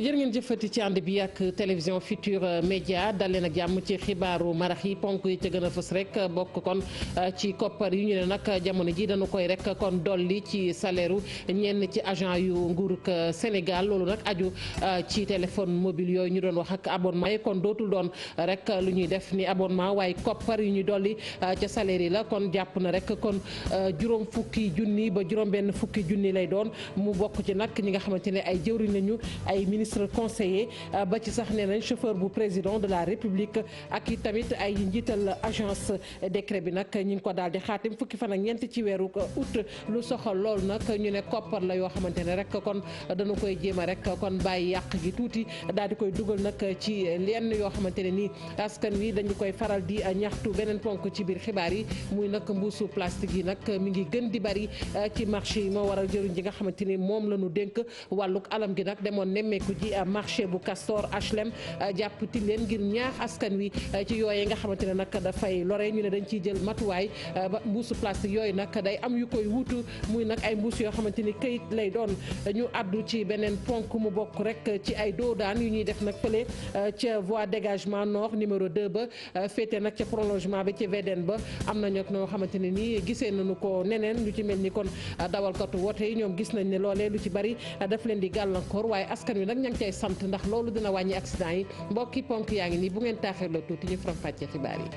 jërë ngeen jëfati ci ànd bi ak télévision Futurs Médias dal leen ak jàmm ci xibaaru marax yi ponk yi ca gën a fës rek bokk kon ci koppar yu ñu ne nag jamono ji dañu koy rek kon dolli ci salaire ñenn ci agent yu nguurug Sénégal loolu nag aju ci téléphone mobile yooyu ñu doon wax ak abonnement yi kon dootul doon rek lu ñuy def ni abonnement waaye koppar yu ñu dolli ca salaire yi la kon jàpp na rek kon juróom fukki junni ba juróom benn fukki junni lay doon mu bokk ci nag ñi nga xamante ne ay jëwriñ lañu ay ministre conseiller ba ci sax nee nañ chauffeur bu président de la république ak i tamit ay njiital agence décret bi nag ñi ngi ko daal di xaatim fukki fan ak ñeent ci weeru août lu soxal loolu nag ñu ne koppar la yoo xamante ne rek kon dañu koy jéem a rek kon bàyyi yàq gi tuuti daal di koy dugal nag ci lenn yoo xamante ne nii askan wi dañu koy faral di ñaxtu beneen ponk ci biir xibaar yi muy nag mbuusu plastique yi nag mi ngi gën di bari ci marché yi moo waral jëriñ ji nga xamante ni moom la ñu dénk wàlluk alam gi nag demoon nemmeeku ji marché bu Castor HLM jàppati leen ngir ñaax askan wi ci yooyee nga xamante ne nag dafay lore ñu ne dañ ciy jël matuwaay ba mbuusu plastique yooyu nag day am yu koy wuutu muy nag ay mbuus yoo xamante ni këyit lay doon ñu addu ci beneen ponk mu bokk rek ci ay doodaan yu ñuy def nag fële ca voie dégagement nord numéro 2 ba féete nag ca prolongement bi ci VDN ba am na ñoo noo xamante ne nii gisee nañu ko neneen lu ci mel ni kon dawalkatu wote yi ñoom gis nañ ne loolee lu ci bari daf leen di gàllankoor waaye askan wi nag ña ngi cay sant ndax loolu dina wàññi accident yi mbokki ponk yaa ngi nii bu ngeen taaxee la tuuti ñu faram fàcce xibaar yi.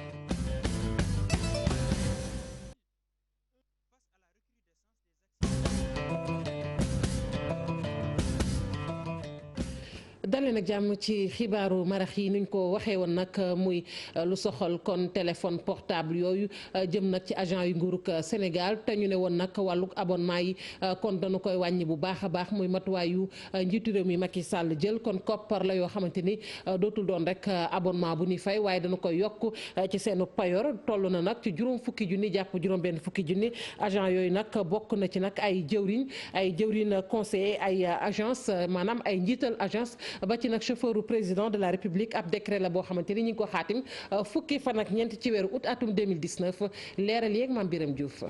dalee nag jàmm ci xibaaru marax yi nuñ ko waxee woon nag muy lu soxal kon téléphone portable yooyu jëm nag ci agent yu nguurug Sénégal te ñu ne woon nag wàllug abonnement yi kon dañu koy wàññi bu baax a baax muy matuwaay yu njiitu réew mi Macky Sall jël kon koppar la yoo xamante ni dootul doon rek abonnement bu ñuy fay waaye dañu koy yokk ci seenu payoor toll na nag ci juróom fukki junni jàpp juróom benn fukki junni agent yooyu nag bokk na ci nag ay jëwriñ conseiller ay agence maanaam ay njiital agence ba ci nag chauffeur président de la république ab décret la boo xamante ni ñu ngi ko xaatim fukki fan ak ñeent ci weeru août atum 2019 leeral yeeg Mame Birame Diouf.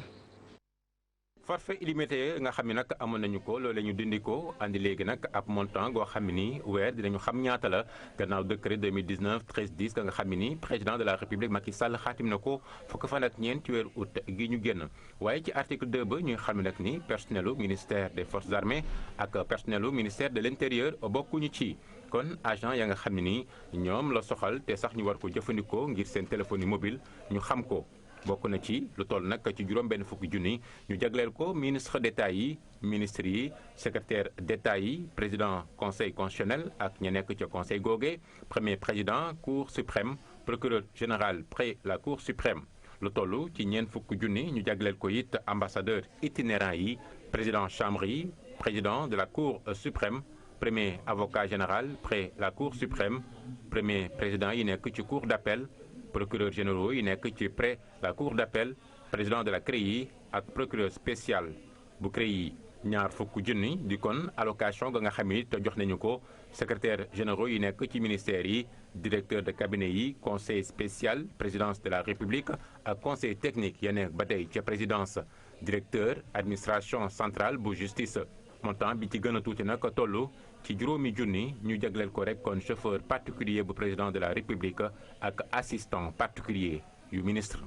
forfait illimité nga xam ne nag amoon nañu ko loolu la ñu dindi ko andi léegi nag ab montant goo xam ne ni weer dinañu xam ñaata la gannaaw décret 2019 1310 nga xam ne ni président de la république Macky Sall xaatim na ko fukki fan ak ñeent ci weeru août gi ñu génn waaye ci article 2 ba ñuy xam ne nag ni personnelu ministère des forces armées ak personnelu ministère de l'intérieur bokkuñu ci. kon agent ya nga xam ne ni ñoom la soxal te sax ñu war ko jëfandikoo ngir seen téléphone mobile ñu xam ko bokk na ci lu toll nag ci juróom benn fukki junni ñu jagleel ko ministre d'État yi ministres yi secrétaire d'État yi président conseil constitutionnel ak ña nekk ca conseil googe premier président cour suprême procureur général près la cour suprême lu toll ci ñeent fukki junni ñu jagleel ko it ambassadeur itinérant yi président chambre yi président de la cour suprême premier avocat général près la cour suprême premier président yi nekk ci cour d'appel procureur généraux yi nekk ci près la cour d'appel président de la CREI ak procureur spécial bu CREI ñaar fukk junni di kon allocation ga nga xam ni te jox nañu ko secrétaire généraux yi nekk ci ministères yi directeur de cabinet yi conseil spécial présidence de la république ak conseil technique ya nekk ba tey ca présidence directeur administration centrale bu justice montant bi ci gën a tuuti nag toll ci juróomi junni ñu jagleel ko rek kon chauffeur particulier bu président de la république ak assistant particulier yu ministre.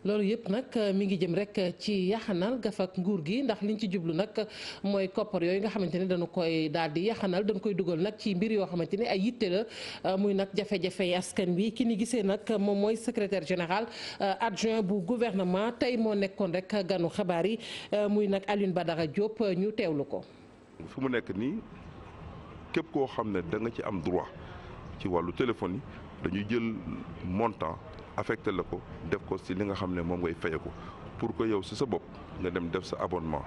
loolu yëpp nag mi ngi jëm rek ci yaxanal gafak nguur gi ndax liñ ci jublu nag mooy koppar yooyu nga xamante ne dañu koy daal di yaxanal dañu koy dugal nag ci mbir yoo xamante ne ay yitte la muy nag jafe-jafe yi askan wi ki ni gisee nag moom mooy secrétaire général adjoint bu gouvernement tey moo nekkoon rek ganu xabaar yi muy nag Alioune Badara Diop ñu teewlu ko. fu mu nekk nii képp koo xam ne da nga ci am droit ci wàllu téléphone yi dañuy jël montant affecté la ko def ko si li nga xam ne moom ngay faye ko pour que yow si sa bopp nga dem def sa abonnement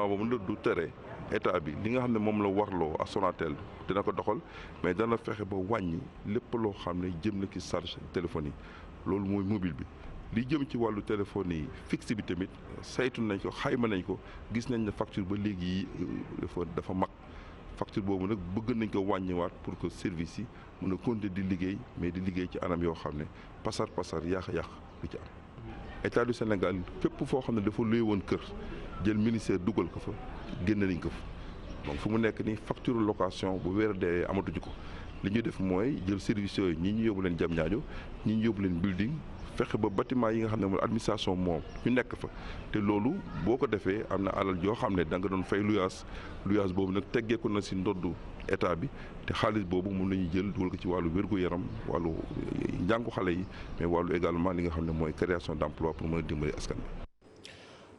boobu nag du tere état bi li nga xam ne moom la warloo ak Sonatel dina ko doxal mais dana fexe ba wàññi lépp loo xam ne jëm na ci charge téléphone yi loolu mooy mobile bi. li jëm ci wàllu téléphone yi fixe bi tamit saytu nañ ko xayma nañ ko gis nañ ne facture ba léegi dafa mag facture boobu nag bëgg nañ ko wàññiwaat pour que service yi mën a continuer di liggéey mais di liggéey ci anam yoo xam ne pasar yàq-yàq du ci am. état du Sénégal fépp foo xam ne dafa luye woon kër jël ministère dugal ko fa génne nañ ko fa donc fu mu nekk ni facture location bu weer dee amatuñu ko li ñuy def mooy jël services yooyu ñii ñu yóbbu leen Diamniadio ñii ñu yóbbu leen building fexe ba bâtiment yi nga xam ne mooy administration moom ñu nekk fa te loolu boo ko defee am na alal joo xam ne da nga doon fay luyaas boobu nag teggeeku na si ndoddu état bi te xaalis boobu mun nañu jël dugal ko ci wàllu wér-gu-yaram wàllu njàngu xale yi mais wàllu également li nga xam ne mooy création d'emploi pour mën a dimbali askan bi.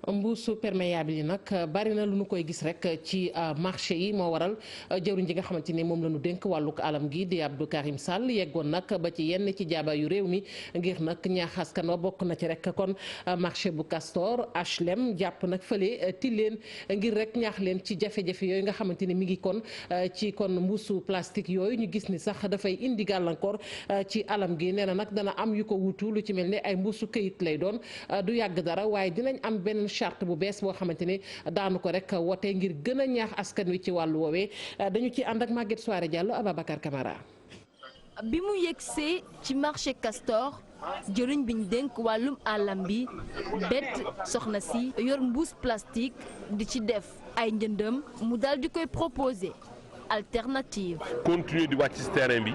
mbuusu perméable yi nag bari na lu ñu koy gis rek ci marché yi moo waral jëwriñ ji nga xamante ni moom la ñu dénk wàllug alam gi di Abdou Karim Sall yeggoon nag ba ci yenn ci jaaba yu réew mi ngir nag ñaax askan wa bokk na ci rek kon marché bu Castor HLM jàpp nag fële Tilène ngir rek ñaax leen ci jafe-jafe yooyu nga xamante ni mi ngi kon ci kon mbuusu plastique yooyu ñu gis ni sax dafay indi gàllankoor ci alam gi nee na nag dana am yu ko wutu lu ci mel ne ay mbuusu këyit lay doon du yàgg dara waaye dinañ am benn charte bu bees boo xamante ni daanu ko rek wote ngir gën a ñaax askan wi ci wàllu woowee dañu ci ànd ak Maguette Soare Diallo Ababacar Camara. bi mu yegsee ci marché Castor jëriñ biñ dénk wàllum àllam bi bett soxna si yor mbuus plastique di ci def ay njëndam mu daal di koy proposer alternative. continuer di wàcc ci terrain bi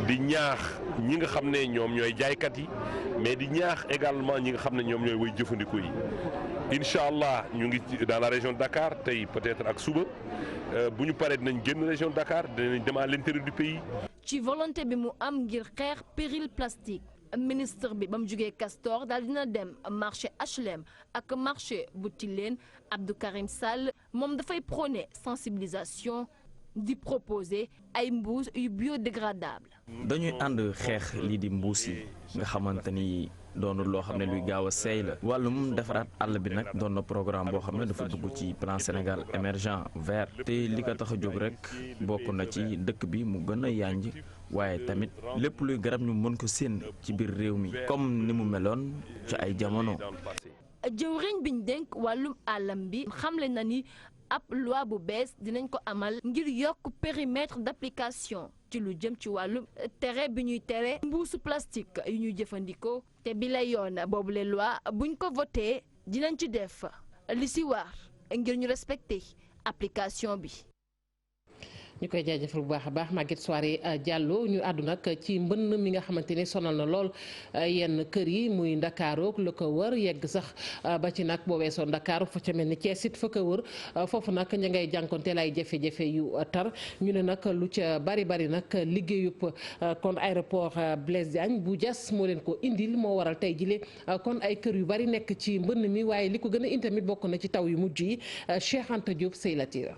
di ñaax ñi nga xam ne ñoom ñooy jaaykat yi mais di ñaax également ñi nga xam ne ñoom ñooy way jëfandikoo yi incha allah ñu ngi dans la région de Dakar tey peut-être ak suba bu ñu paree dinañ génn région de Dakar dinañ dem à l'intérieur du pays. ci volonté bi mu am ngir xeex péril plastique ministre bi ba mu jógee Castor daal dina dem marché HLM ak marché bu Tilène Abdou Karim Sall moom dafay prôner sensibilisation di proposer ay mbuus yu biodégradable. dañuy ànd xeex lii di mbuus yi nga xamante ni doonul loo xam ne luy gaaw a seey la wàllum defaraat àll bi nag doon na programme boo xam ne dafa dugg ci plan Sénégal émergent vert te li ko tax a jóg rek bokk na ci dëkk bi mu gën a yànj waaye tamit lépp luy garab ñu mën ko séen ci biir réew mi comme ni mu meloon ci ay jamono. jëwriñ biñ dénk wàllum àllam bi xamle na ni ab loi bu bees dinañ ko amal ngir yokk périmètre d'application ci lu jëm ci wàllum tere bi ñuy tere mbuusu plastique yu ñuy jëfandikoo te bi la yoon boobule loi buñ ko voté dinañ ci def li si war ngir ñu respecter application bi. ñu koy jaajëfal bu baax a baax Maguette Soare Diallo ñu àddu nag ci mbënn mi nga xamante ni sonal na lool yenn kër yi muy Ndakaaru la ko wër yegg sax ba ci nag boo weesoo Ndakaaru fa ca mel ni Thiès it fa ko wër foofu nag ña ngay jànkonteel ay jafe-jafe yu tar ñu ne nag lu ca bari nag liggéeyub kon aéroport Blaise Diagne bu Diass moo leen ko indil moo waral tey jile kon ay kër yu bari nekk ci mbënn mi waaye li ko gën a indi tamit bokk na ci taw yu mujj yi Cheikh Anta Diop Seylatira.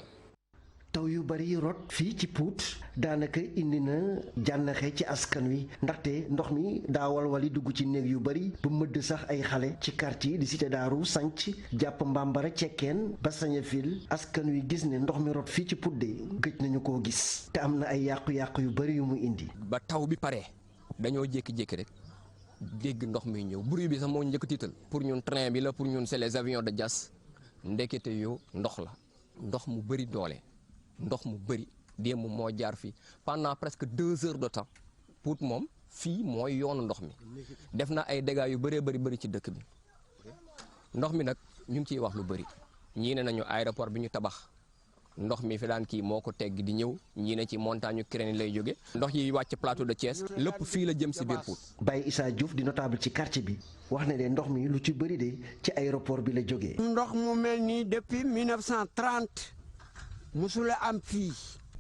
taw yu bari rot fii ci Pout daanaka indi na jànnaxe ci askan wi ndaxte ndox mi daa walwali dugg ci néeg yu bari ba mëdd sax ay xale ci quartier di cité Daaru Sanc jàpp Mbambara Cekkeen ba Sañafil askan wi gis ne ndox mi rot fii ci Pout de gëj nañu koo gis te am na ay yàqu-yàqu yu bari yu mu indi. ba taw bi pare dañoo jékki-jékki rek dégg ndox mi ñëw bruit bi sax moo njëkk tiital pour ñun train bi la pour ñun c'est les avions de Diass ndekete yoo ndox la ndox mu bari doole. ndox mu bëri démb moo jaar fii pendant presque 2 heures de temps Pout moom fii mooy yoonu ndox mi def na ay dégâts yu bëree bëri ci dëkk bi ndox mi nag ñu ngi ciy wax lu bëri ñii ne nañu aéroport bi ñu tabax ndox mi fi daan kii moo ko tegg di ñëw ñii ne ci montagne Kirène lay jóge ndox yi wàcc plateau de Thiès lépp fii la jëm si biir Pout. Baye Issa Diouf di notable ci quartier bi wax na de ndox mi lu ci bëri de ci aéroport bi la jógee. ndox mu mel nii depuis 1930. musula am fii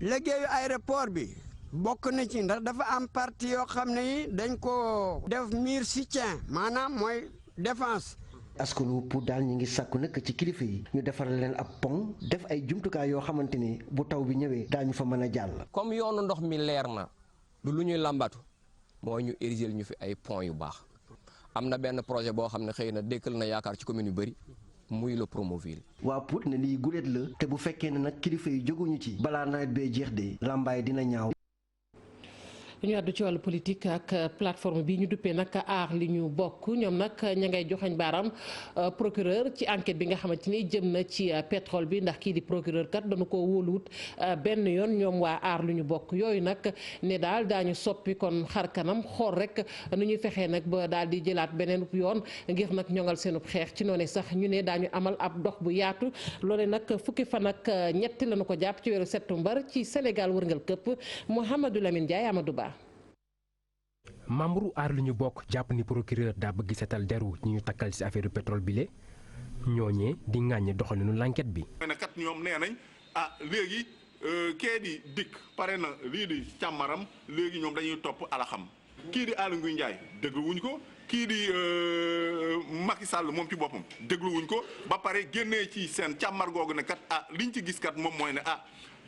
liggéeyu aéroport bi bokk na ci ndax dafa am partie yoo xam ne yi dañ ko def mur soutien maanaam mooy défense. askanu Pout daal ñu ngi sàkku nag ci kilifa yi ñu defaral leen ab pont def ay jumtukaay yoo xamante ni bu taw bi ñëwee daañu fa mën a jàll. comme yoonu ndox mi leer na du lu ñuy làmbatu mooy ñu ériger ñu fi ay pont yu baax am na benn projet boo xam ne xëy na dékkal na yaakaar ci commune yu bëri. muy le Promoville. waa Pout ne lii guléet la te bu fekkee ne nag kilifa yi jóguñu ci balaa nawet bee jeex de làmbaay dina ñaaw. ñu àddu ci wàllu politique ak plateforme bi ñu duppee nag aar li ñu bokk ñoom nag ña ngay joxañ baaraam procureur ci enquête bi nga xamante ni jëm na ci pétrole bi ndax kii di procureur kat dañu ko wóoluwut benn yoon ñoom waa aar lu ñu bokk yooyu nag ne daal daañu soppi kon xar kanam xool rek nu ñuy fexee nag ba daal di jëlaat beneen yoon ngir nag ñoŋal seenub xeex ci noonu sax ñu ne daañu amal ab dox bu yaatu loole nag fukki fan ak ñetti lañu ko jàpp ci weeru septembre ci Sénégal wërngal këpp Mouhamadou Lamine Ndiaye Amadou Ba. membre aar lu ñu bokk jàpp ni procureur daa bëgg setal deru ñi ñu takkal ci affaire pétrole bi le ñooñee di ŋàññi doxalinu l'enquête bi. ne kat ñoom nee nañ léegi kee di dikk pare na lii di càmmaram léegi ñoom dañuy topp alaxam kii di Aly Ngouille Ndiaye dégluwuñ ko kii di Macky Sall moom ci boppam dégluwuñ ko ba pare génnee ci seen càmmar googu ne kat liñ ci gis kat moom mooy ne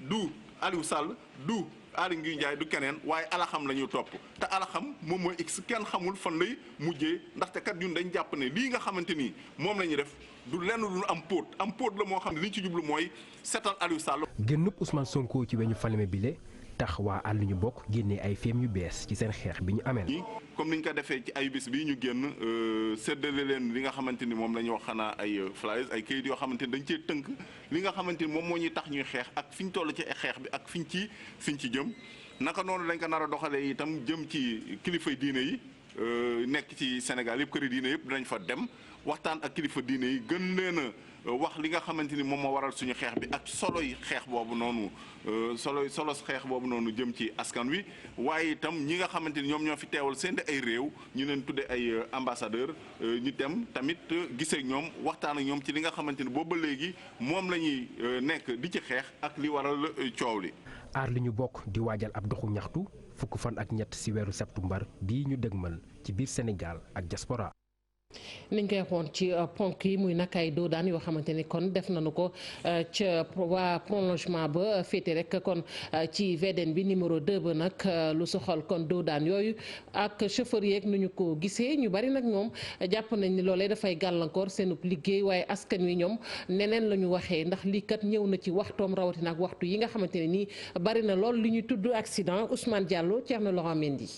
du Aliou Sall du Aly Ngouille Ndiaye du keneen waaye alaxam la ñuy topp te alaxam moom mooy x kenn xamul fan lay mujjee ndaxte kat ñun dañ jàpp ne lii nga xamante ni moom la ñuy def du lenn lu am póot la moo xam ne li ñu ci jublu mooy setal Aliou Sall. génnub Ousmane Sonko ci weñu Falémé bile tax waa àll ñu bokk génnee ay feem yu bees ci seen xeex bi ñu amee. comme ni ñu ko defee ci ay bis bii ñu génn séddale leen li nga xamante ni moom la ñuy wax xanaa ay flyers ay kayit yoo xamante ni dañ cee tënk li nga xamante ni moom moo ñuy tax ñuy xeex ak fi ñu toll ci xeex bi ak fiñ ci jëm naka noonu lañ ko nar a doxalee itam jëm ci kilifay diine yi nekk ci Sénégal yëpp këri diine yëpp dinañ fa dem waxtaan ak kilifa diine yi gën leen a wax li nga xamante ni moom moo waral suñu xeex bi ak soloy xeex boobu noonu solos xeex boobu noonu jëm ci askan wi waaye itam ñi nga xamante ni ñoom ñoo fi teewal seen ay réew ñu leen tudde ay ambassadeur ñu dem tamit gisee ñoom waxtaan ak ñoom ci li nga xamante ni boobu ba léegi moom la ñuy nekk di ci xeex ak li waral coow li. aar li ñu bokk di waajal ab doxu ñaxtu fukk fan ak ñett ci weeru septembre bii ñu dëgmal ci biir Sénégal ak diaspora. niñ koy xoon ci ponk yi muy nag ay doodaan yoo xamante ni kon def nañu ko ca waa prolongement ba féete rek kon ci VDN bi numéro 2 ba nag lu soxal kon doodaan yooyu ak chauffeur yeeg nu ñu ko gisee ñu bari nag ñoom jàpp nañ ni loolee dafay gàllankoor seenub liggéey waaye askan wi ñoom neneen la ñu waxee ndax lii kat ñëw na ci waxtoom rawatina ak waxtu yi nga xamante ne nii bari na lool li ñuy tudd accident Ousmane Diallo Thierno Laurent Mendy.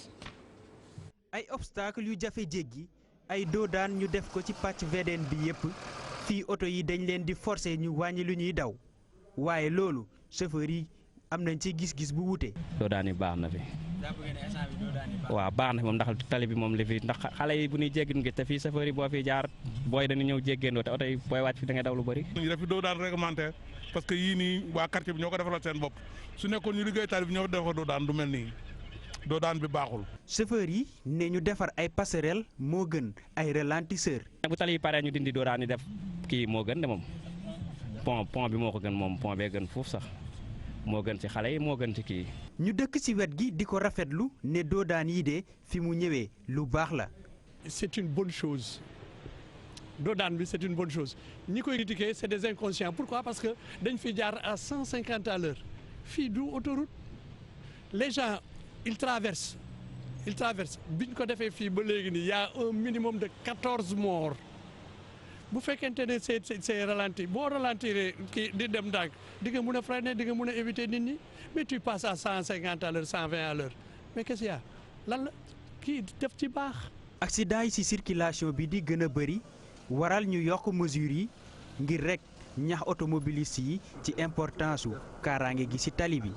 ay obstacle yu jafe jéggi. ay doodaan ñu def ko ci pàcc VDN bi yépp fii oto yi dañ leen di forcer ñu wàññi lu ñuy daw waaye loolu chauffeur yi am nañ ci gis-gis bu wute. doodaan yi baax na fi waaw baax na fi moom ndax tali bi moom li fi ndax xale yi bu ñuy jéggin ngi te fii chauffeur yi boo fi jaar booy dañu ñëw jéggéendoo te oto yi booy wàcc fi da ngay daw lu bëri. ñu def fi doodaan réglementaire parce que yii nii waa quartier bi ñoo ko defalal seen bopp su nekkoon ñu liggéey tali bi ñoo defal doodaan du mel nii. doodaan bi baaxul. chauffeur yi ne ñu defar ay passerelle moo gën ay ralentisseur. bu tali yi paree ñu dindi doodaan yi def kii moo gën de moom pont bi moo ko gën moom pont bee gën foofu sax moo gën ci xale yi moo gën ci kii. ñu dëkk ci wet gi di ko rafetlu ne doodaan yi de fi mu ñëwee lu baax la. c'est une bonne chose doodaan bi c'est une bonne chose ñi koy critiquer c'est des inconscients pourquoi parce que dañ fi jaar à 150 à l'heure fii du autoroute les gens. Il traverse bi ñu ko defee fii ba léegi nii y a un minimum de 14 morts bu fekkente ne c'est ralenti boo ralentir kii di dem ndànk di nga mun a freiner di nga mun a éviter nit ñi mais tu passes à 150 à l'heure 120 à l'heure mais qu'est-ce qu'il y a lan la kii def ci baax. accident yi ci circulation bi di gën a bëri waral ñu yokk mesures yi ngir rek ñax automobiliste yi ci importance su kaaraange gi ci tali bi.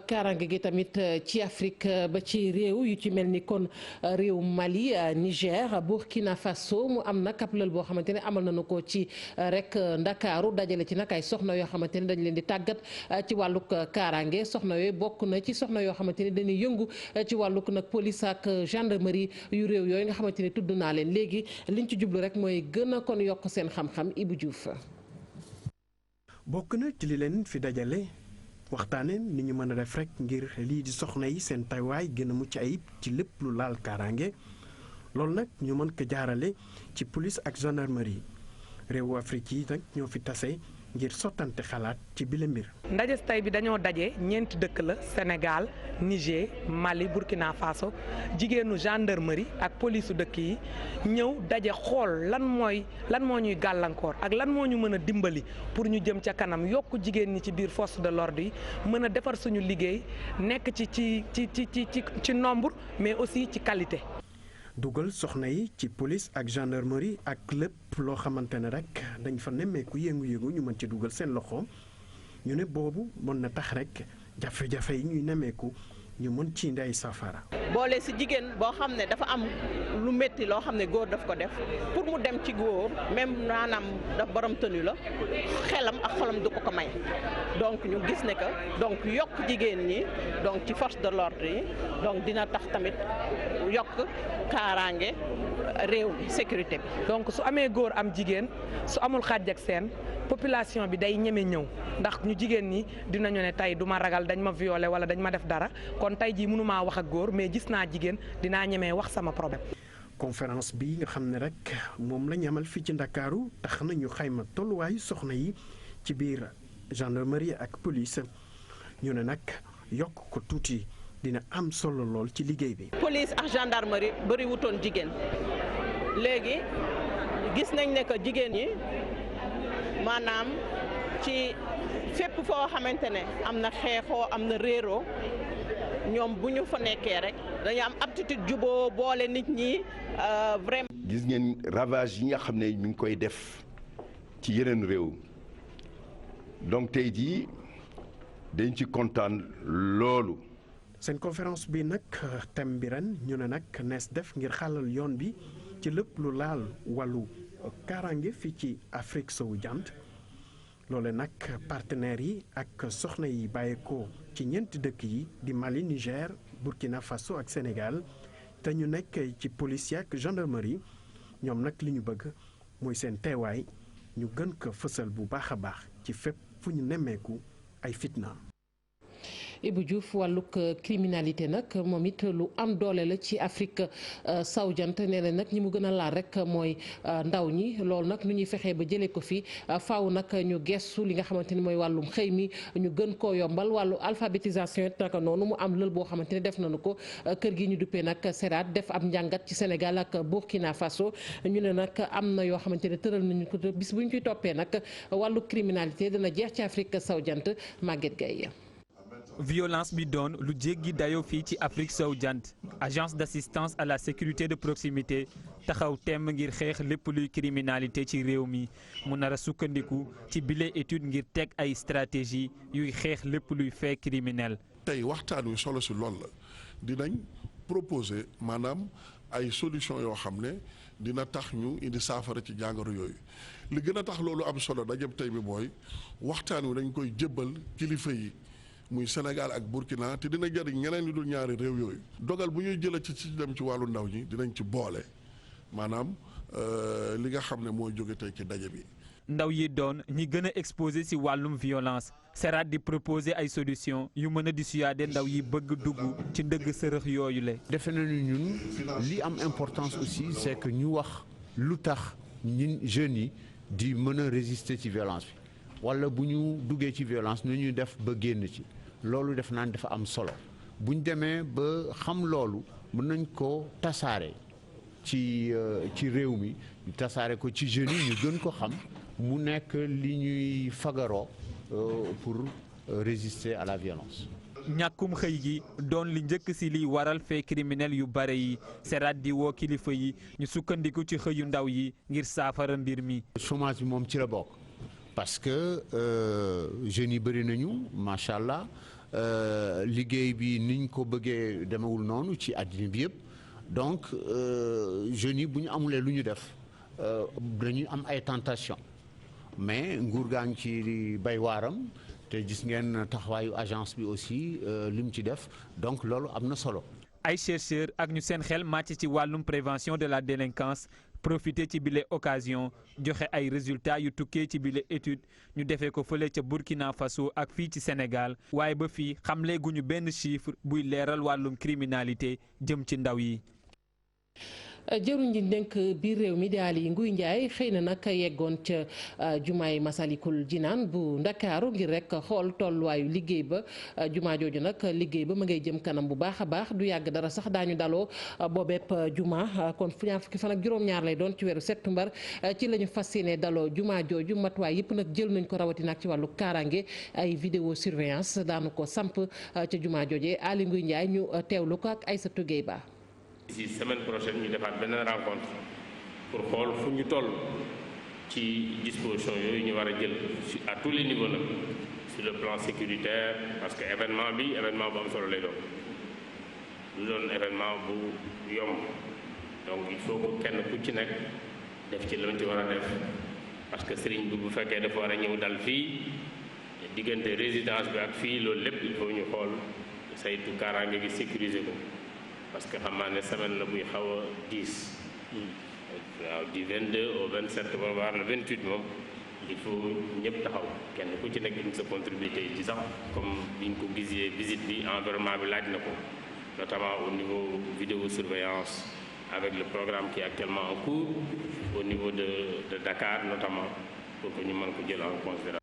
kaaraange gi tamit ci Afrique ba ci réew yu ci mel ni kon réew Mali Niger Burkina Faso mu am nag ab lël boo xamante ne amal nañu ko ci rek Ndakaaru dajale ci nag ay soxna yoo xamante ne dañ leen di tàggat ci wàllug kaaraange soxna yooyu bokk na ci soxna yoo xamante ne dañuy yëngu ci wàllug nag police ak gendarmerie yu réew yooyu nga xamante ne tudd naa leen léegi liñ ci jublu rek mooy gën a kon yokk seen xam-xam Ibou Diouf. bokk na ci li leen fi dajale. waxtaane ni ñu mën a def rek ngir lii di soxna yi seen taywaay gën a mucc ayib ci lépp lu laal kaaraange loolu nag ñu mën ko jaarale ci police ak gendarmerie réewu Afrique yi nag ñoo fi tase ngir sottante xalaat ci bile mbir. ndaje tey bi dañoo daje ñeenti dëkk la Sénégal Niger Mali Burkina Faso jigéenu gendarmerie ak polisu dëkk yi ñëw daje xool lan moo ñuy gàllankoor ak lan moo ñu mën a dimbali pour ñu jëm ca kanam yokk jigéen ñi ci biir force de l'ordre yi mën a defar suñu liggéey nekk ci nombre mais aussi ci qualité. dugal soxna yi ci police ak gendarmerie ak lépp loo xamante ne rek dañ fa nemmeeku yëngu-yëngu ñu mën ci dugal seen loxo ñu ne boobu mën na tax rek jafe-jafe yi ñuy nemmeeku ñu mën ci ndey safara. boole si jigéen boo xam ne dafa am lu métti loo xam ne góor daf ko def pour mu dem ci góor même maanaam daf borom tënu la xelam ak xolam du ko ko may donc ñu gis ne que donc yokk jigéen ñi donc ci force de l'ordre yi donc dina tax tamit yokk kaaraange réew mi sécurité bi. donc su amee góor am jigéen su amul xàjj ak seen population bi day ñeme ñëw ndax ñu jigéen ñi dinañu ne tey du ma ragal dañ ma violé wala dañ ma def dara kon tey jii mënumaa wax ak góor mais gis naa jigéen dinaa ñemee wax sama problème. conférence bi nga xam ne rek moom la ñu amal fii ci Ndakaaru tax na ñu xayma tolluwaayu soxna yi ci biir gendarmerie ak police ñu ne nag yokk ko tuuti dina am solo lool ci liggéey bi. police ak gendarmerie bëri wutoon jigéen léegi gis nañ ne que jigéen ñi maanaam ci fépp foo xamante ne am na xeexoo am na réeroo ñoom bu ñu fa nekkee rek dañu am aptitude juboo boole nit ñi vraiment. gis ngeen ravage yi nga xam ne mi ngi koy def ci yeneen réew donc tey jii dañ ci kontaan loolu. seen conférence bi nag thème bi ren ñu ne nag nees def ngir xàllal yoon bi ci lépp lu laal wàllu kaaraange fii ci Afrique sowu jant loole nag partenaires yi ak soxna yi bàyyeekoo ci ñeenti dëkk yi di Mali Niger Burkina Faso ak Sénégal te ñu nekk ci police ak gendarmerie ñoom nag li ñu bëgg mooy seen teewaay ñu gën ko fësal bu baax a baax ci fépp fu ñu nemmeeku ay fitna. Ibou Diouf wàllug criminalité nag moom it lu am doole la ci Afrique sowu jant nee na nag ñi mu gën a laal rek mooy ndaw ñi loolu nag nu ñuy fexee ba jëlee ko fi faaw nag ñu gestu li nga xamante ni mooy wàllum xëy mi ñu gën koo yombal wàllu alphabétisation it naka noonu mu am lël boo xamante ni def nañu ko kër gi ñu duppee nag SERAD def ab njàngat ci Sénégal ak Burkina Faso ñu ne nag am na yoo xamante ne tëral nañu ko bis bu ñu ciy toppee nag wàllu criminalité dana jeex ci Afrique sowu jant Maguette Gaye. violence bi doon lu jéggi dayoo fii ci Afrique sowu jant agence d'assistance à la sécurité de proximité taxaw temm ngir xeex lépp luy criminalité ci réew mi mu nar a sukkandiku ci bile étude ngir teg ay stratégie yuy xeex lépp luy fait criminel. tey waxtaan wi solo si lool la dinañ proposer maanaam ay solution yoo xam ne dina tax ñu indi saafara ci jàngoro yooyu li gën a tax loolu am solo dajëm tey bi mooy waxtaan wi dañ koy jébbal kilifa yi. muy Sénégal ak Burkina te dina jëriñ ñeneen ñu dul ñaari réew yooyu dogal bu ñuy jëlee ci dem ci wàllu ndaw ñi dinañ ci boole maanaam li nga xam ne mooy jóge tey ci daje bi. ndaw yi doon ñi gën a exposé ci wàllum violence SERAD di proposer ay solution yu mën a dissuader ndaw yi bëgg dugg ci ndëgg sërëx yooyu la. defe nañu ñun li am importance aussi c'est que ñu wax lu tax ñun jeunes yi di mën a résister ci violence bi wala bu ñu duggee ci violence nu ñuy def ba génn ci. loolu def naan dafa am solo bu ñu demee ba xam loolu mën nañ ko tasaare ci réew mi ñu tasaare ko ci jeunes yi ñu gën ko xam mu nekk li ñuy fagaroo pour résister à la violence. ñàkkum xëy gi doon li njëkk ci liy waral fait criminel yu bare yi SERAD di woo kilifa yi ñu sukkandiku ci xëyu ndaw yi ngir saafara mbir mi. chômage bi moom ci la bokk. parce que jeunes yi bëri nañu macha allah liggéey bi niñ ko bëggee demewul noonu ci àddina bi yëpp donc jeunes yi bu ñu amulee lu ñu def dañuy am ay tentation mais nguur gaa ngi ci bay waaram te gis ngeen taxawaayu agence bi aussi li mu ci def donc loolu am na solo. ay chercheurs ak ñu seen xel màcc ci wàllum prévention de la délinquance profité ci bile occasion joxe ay résultats yu tukkee ci bile étude ñu defee ko fële ca Burkina Faso ak fii ci Sénégal waaye ba fii xamle guñu benn chiffre buy leeral wàllum criminalité jëm ci ndaw yi. jëruñ ji dénk biir réew mi di Aly Ngouille Ndiaye xëy na nag yeggoon ca jumaay Masalikul Jinaan bu Ndakaaru ngir rek xool tolluwaayu liggéey ba jumaa jooju nag liggéey ba ma ngay jëm kanam bu baax a baax du yàgg dara sax daañu daloo boobeep jumaa kon ñaar fukki fan ak juróom-ñaar lay doon ci weeru septembre ci la ñu fas yéene daloo jumaa jooju matuwaay yëpp nag jël nañ ko rawatina ak ci wàllu kaaraange ay vidéo surveillance daanu ko samp ca jumaa joojee Aly Ngouille Ndiaye ñu teewlu ko ak Aïssatou Gueye Ba. ci semaine prochaine ñu defaat benn rencontre pour xool fu ñu toll ci disposition yooyu ñu war a jël à tous les niveaux nag sur le plan sécuritaire parce que événement bi événement bu am solo lay doon du doon événement bu yomb donc il faut que kenn ku ci nekk def ci lañ ci war a def parce que sëriñ bi bu fekkee dafa war a ñëw dal fii diggante résidence bi ak fii loolu lépp il faut ñu xool saytu kaaraange gi sécuriser ko parce que xam naa ne semaine la buy xaw a diis waaw du 22 au 27 ba war le 28 moom il faut ñëpp taxaw kenn ku ci nekk indi sa contribution ci sax comme biñ ko gisee visite bi environnement bi laaj na ko notamment au niveau vidéosurveillance avec le programme qui est actuellement en cours au niveau de Dakar notamment pour que ñu mën ko jël en considération.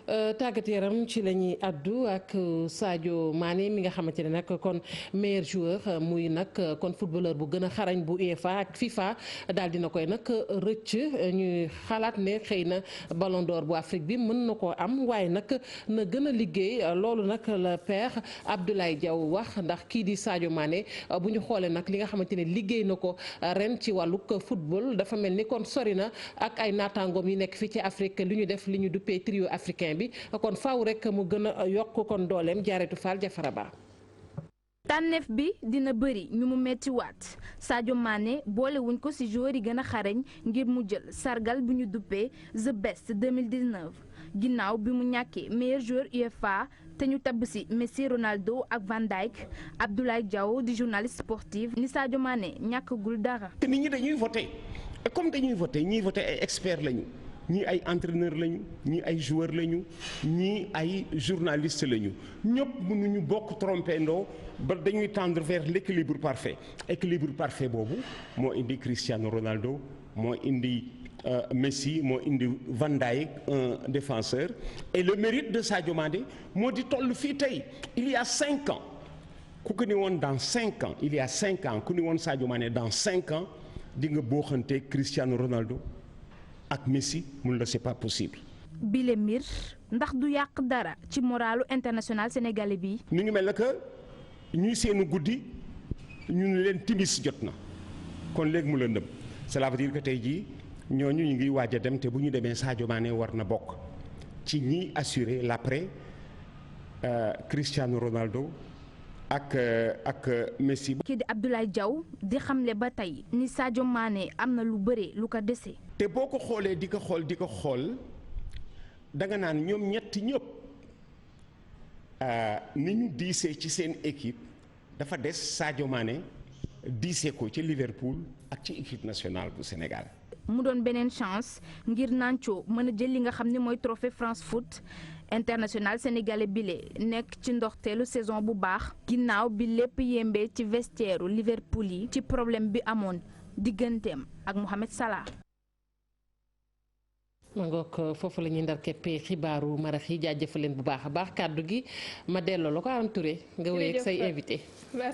Tàggat yaram ci la ñuy addu ak Sadio Mané mi nga xamante ne nag kon meilleur joueur muy nag kon footballeur bu gën a xarañ bu UEFA ak FIFA daal dina koy nag rëcc ñuy xalaat ne xëy na Ballon d'Or bu Afrique bi mën na koo am waaye nag na gën a liggéey loolu nag la père Abdoulaye Diaw wax ndax kii di Sadio Mané bu ñu xoolee nag li nga xamante ne liggéey na ko ren ci wàllug football dafa mel ni kon sori na ak ay naataangoom yi nekk fii ci Afrique li ñu def li ñu duppee trio africain bi kon faaw rek mu gën a yokk kon dooleem Jaaretu Fall Jafara Ba. tànneef bi dina bëri ñu mu metti waat Sadio Mané boolewuñ ko ci joueur yi gën a xarañ ngir mu jël sargal bu ñu duppee The Best 2019 ginnaaw bi mu ñàkkee meilleur joueur UEFA te ñu tabb ci Messi Ronaldo ak Van Dijk Abdoulaye Diaw di journaliste sportif ni Sadio Mané ñàkkagul dara. te nit ñi dañuy voté et comme dañuy voté ñiy voté ay experts lañu. ñii ay entraîneur lañu ñii ay joueur lañu ñii ay journaliste lañu ñëpp mënuñu bokk trompé ndoo ba dañuy tendre vers l'équilibre parfait boobu moo indi Cristiano Ronaldo moo indi Messi moo indi Van Dijk un défenseur et le mérite de Sadio Mané moo di toll fii tey il y a 5 ans ku ko ni woon dans 5 ans il y a 5 ans ku ni woon Sadio Mané dans 5 ans di nga booxante Cristiano Ronaldo ak Messi mun la c'est pas possible. bile mbir ndax du yàq dara ci moralu international sénégalais bi. ñu ngi mel ne que ñuy seenu guddi ñu ne leen timis jot na kon léegi mu lëndëm cela veut dire que tey jii ñooñu ñu ngi waaj a dem te bu ñu demee Sadio Mané war na bokk ci ñiy assurer l'après Cristiano Ronaldo ak Messi. kii di Abdoulaye Diaw di xamle ba tey ni Sadio Mané am na lu bëre lu ko dese. te boo ko xoolee di ko xool danga naan ñoom ñetti ñëpp ni ñu diisee ci seen équipe dafa des Sadio Mané diisee ko ci Liverpool ak ci équipe nationale bu Sénégal. mu doon beneen chance ngir Nacho mën a jël li nga xam ne mooy trophée France Foot international sénégalais bile nekk ci ndoxteelu saison bu baax ginnaaw bi lépp yembee ci vestiaire Liverpool yi ci problème bi amoon digganteem ak Mohamed Salah. ma ngoog foofu la ñuy ndar keppee xibaaru marax yi jaajëfal leen bu baax a baax kàddu gi ma delloo la ko Aram Touré nga wéy ak say invité.